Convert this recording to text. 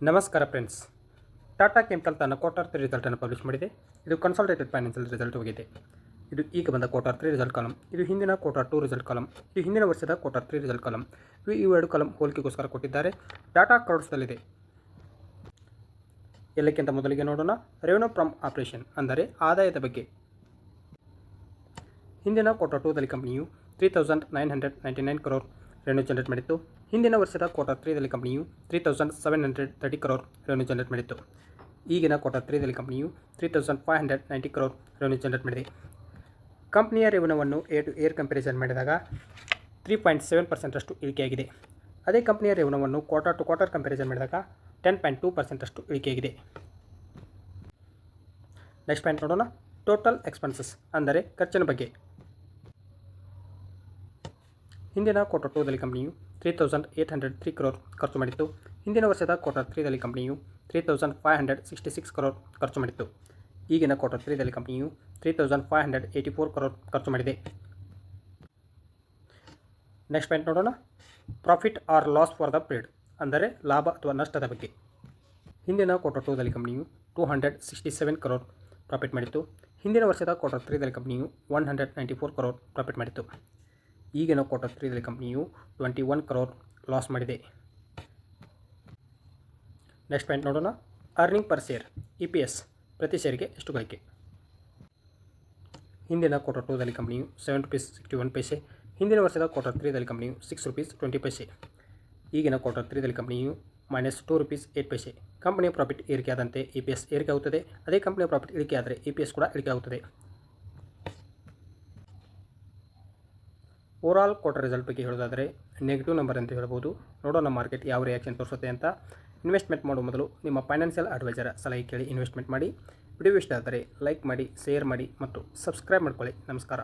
ನಮಸ್ಕಾರ friends. Tata chemical ತನ್ನ quarter 3 ರಿಸಲ್ಟನ್ನು ಪಬ್ಲಿಷ್ ಮಾಡಿದೆ. ಇದು ಕನ್ಸಾಲಿಡೇಟೆಡ್ ಫೈನಾನ್ಷಿಯಲ್ ರಿಸಲ್ಟ್ ಹೋಗಿದೆ. ಇದು ಈಗ ಬಂದ ಕ್ವಾರ್ಟರ್ 3 ರಿಸಲ್ಟ್ ಕಾಲಮ್, ಇದು ಹಿಂದಿನ ಕ್ವಾರ್ಟರ್ 2 ರಿಸಲ್ಟ್ ಕಾಲಮ್, ಇದು ಹಿಂದಿನ ವರ್ಷದ ಕ್ವಾರ್ಟರ್ 3 ರಿಸಲ್ಟ್ ಕಾಲಮ್. ಇವು ಎರಡು ಕಾಲಮ್ ಹೋಲಿಕೆಗೋಸ್ಕರ ಕೊಟ್ಟಿದ್ದಾರೆ. ಡಾಟಾ ಕ್ರೌಡ್ಸ್ದಲ್ಲಿದೆ. ಎಲ್ಲಕ್ಕಿಂತ ಮೊದಲಿಗೆ ನೋಡೋಣ ರೆವೆನ್ಯೂ ಫ್ರಮ್ ಆಪರೇಷನ್, ಅಂದರೆ ಆದಾಯದ ಬಗ್ಗೆ. ಹಿಂದಿನ ಕ್ವಾರ್ಟರ್ 2ದಲ್ಲಿ ಕಂಪನಿಯು 3,999 crore ರೆವೆನ್ಯೂ ಜನರೇಟ್ ಮಾಡಿತ್ತು. ಹಿಂದಿನ ವರ್ಷದ ಕ್ವಾರ್ಟರ್ 3ದಲ್ಲಿ ಕಂಪನಿಯು 3,730 crore ರೆವೆನ್ಯೂ ಜನರೇಟ್ ಮಾಡಿತ್ತು. ಈಗಿನ ಕ್ವಾರ್ಟರ್ 3ದಲ್ಲಿ ಕಂಪನಿಯು 3,590 crore ರೆವೆನ್ಯೂ ಜನರೇಟ್ ಮಾಡಿದೆ. ಕಂಪನಿಯ ರೆವೆನ್ಯೂವನ್ನು ಏರ್ ಟು ಏರ್ ಕಂಪ್ಯಾರಿಸನ್ ಮಾಡಿದಾಗ 3.7% ಇಳಿಕೆಯಾಗಿದೆ. ಅದೇ ಕಂಪನಿಯ ರೆವೆನ್ಯೂವನ್ನು ಕ್ವಾರ್ಟರ್ ಟು ಕ್ವಾರ್ಟರ್ ಕಂಪ್ಯಾರಿಸನ್ ಮಾಡಿದಾಗ 10.2% ಇಳಿಕೆಯಾಗಿದೆ. ನೆಕ್ಸ್ಟ್ ಪಾಯಿಂಟ್ ನೋಡೋಣ ಟೋಟಲ್ ಎಕ್ಸ್ಪೆನ್ಸಸ್, ಅಂದರೆ ಖರ್ಚಿನ ಬಗ್ಗೆ. ಹಿಂದಿನ ಕ್ವಾರ್ಟರ್ 2ದಲ್ಲಿ ಕಂಪನಿಯು 3,803 crore ಖರ್ಚು ಮಾಡಿತ್ತು. ಹಿಂದಿನ ವರ್ಷದ ಕ್ವಾರ್ಟರ್ 3ದಲ್ಲಿ ಕಂಪನಿಯು 3,566 crore ಖರ್ಚು ಮಾಡಿತ್ತು. ಈಗಿನ ಕ್ವಾರ್ಟರ್ 3ದಲ್ಲಿ ಕಂಪನಿಯು 3,584 crore ಖರ್ಚು ಮಾಡಿದೆ. ನೆಕ್ಸ್ಟ್ ಪಾಯಿಂಟ್ ನೋಡೋಣ profit or loss for the period, ಅಂದರೆ ಲಾಭ ಅಥವಾ ನಷ್ಟದ ಬಗ್ಗೆ. ಹಿಂದಿನ ಕ್ವಾರ್ಟರ್ 2ದಲ್ಲಿ ಕಂಪನಿಯು 267 crore ಪ್ರಾಫಿಟ್ ಮಾಡಿತ್ತು. ಹಿಂದಿನ ವರ್ಷದ ಕ್ವಾರ್ಟರ್ 3ದಲ್ಲಿ ಕಂಪನಿಯು 194 crore ಪ್ರಾಫಿಟ್ ಮಾಡಿತ್ತು. ಈಗಿನ ಕ್ವಾರ್ಟರ್ 3ದಲ್ಲಿ ಕಂಪನಿಯು 21 crore ಲಾಸ್ ಮಾಡಿದೆ. ನೆಕ್ಸ್ಟ್ ಪಾಯಿಂಟ್ ನೋಡೋಣ ಅರ್ನಿಂಗ್ ಪರ್ ಶೇರ್, EPS ಪ್ರತಿ ಶೇರಿಗೆ ಎಷ್ಟು ಗಳಿಕೆ. ಹಿಂದಿನ ಕ್ವಾರ್ಟರ್ 2ದಲ್ಲಿ ಕಂಪನಿಯು 7 rupees 61 ಹಿಂದಿನ ವರ್ಷದ ಕ್ವಾರ್ಟರ್ 3ದಲ್ಲಿ ಕಂಪನಿಯು 6 rupees 20 ಈಗಿನ ಕ್ವಾರ್ಟರ್ 3ದಲ್ಲಿ ಕಂಪನಿಯು -2 rupees 8 ಕಂಪನಿಯ ಪ್ರಾಫಿಟ್ ಏರಿಕೆಯಾದಂತೆ EPS ಏರಿಕೆ ಆಗುತ್ತದೆ. ಅದೇ ಕಂಪನಿಯ ಪ್ರಾಫಿಟ್ ಇಳಿಕೆ ಆದರೆ EPS ಕೂಡ ಇಳಿಕೆ ಆಗುತ್ತದೆ. ಓವರಾಲ್ ಕ್ವಾರ್ಟರ್ ರಿಸಲ್ಟ್ ಬಗ್ಗೆ ಹೇಳೋದಾದರೆ ನೆಗೆಟಿವ್ ನಂಬರ್ ಅಂತ ಹೇಳ್ಬೋದು. ನೋಡೋಣ ಮಾರ್ಕೆಟ್ ಯಾವ ರಿಯಾಕ್ಷನ್ ತೋರಿಸುತ್ತೆ ಅಂತ. ಇನ್ವೆಸ್ಟ್ಮೆಂಟ್ ಮಾಡುವ ಮೊದಲು ನಿಮ್ಮ ಫೈನಾನ್ಷಿಯಲ್ ಅಡ್ವೈಸರ್ ಸಲಹೆ ಕೇಳಿ ಇನ್ವೆಸ್ಟ್ಮೆಂಟ್ ಮಾಡಿ. ವಿಡಿಯೋ ಇಷ್ಟ ಆದರೆ ಲೈಕ್ ಮಾಡಿ, ಶೇರ್ ಮಾಡಿ ಮತ್ತು ಸಬ್ಸ್ಕ್ರೈಬ್ ಮಾಡ್ಕೊಳ್ಳಿ. ನಮಸ್ಕಾರ.